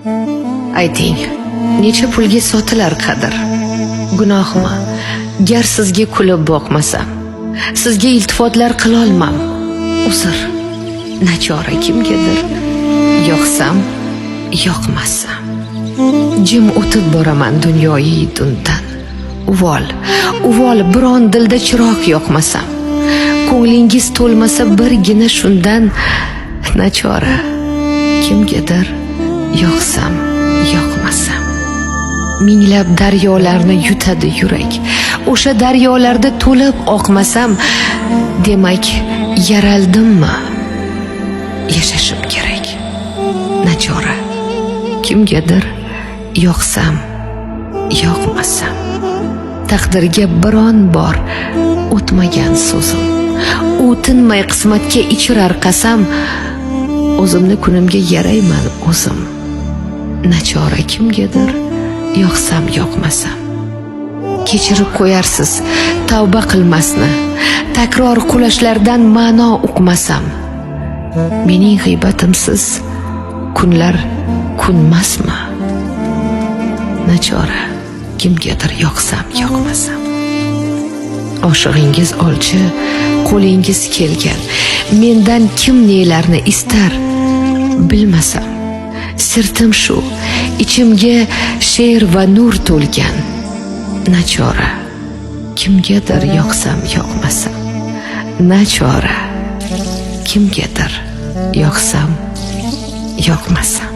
Ayting, necha pulga sotilar qadr? Gunohmi, gar sizga kulib boqmasam, sizga iltifotlar qilolmam. Uzr, nachora kimgadir, yoqsam, yoqmasam. Jim o'tib boraman dunyoyi dundan. Uvol, biron dilda chiroq yoqmasam. Ko'nglingiz to'lmasa birgina shundan, nachora kimgadir, yoqsam, yoqmasam. Minglab daryolarni yutadi yurak. O'sha daryolarda to'lib oqmasam, demak, yaraldimmi? Yashashim kerak. Nachora kimgadir, yoqsam, yoqmasam. Taqdirga biron bor o'tmagan so'zim. U tinmay qismatga ichirar qasam, o'zimni kunimga yarayman o'zim. Nachora kimgadir, yoqsam, yoqmasam. Kechirib qo'yarsiz tavba qilmasni, takror qulashlardan ma'no uqmasam. Mening g'iybatimsiz kunlar kunmasmi? Nachora kimgadir, yoqsam, yoqmasam. Oshig'ingiz olchi, qo'lingiz kelgan. Mendan kim nelarni istar, bilmasam. Sirtim shu, ichimga she'r va nur to'lgan. Nachora kimgadir, yoqsam, yoqmasam. Nachora kimgadir, yoqsam, yoqmasam.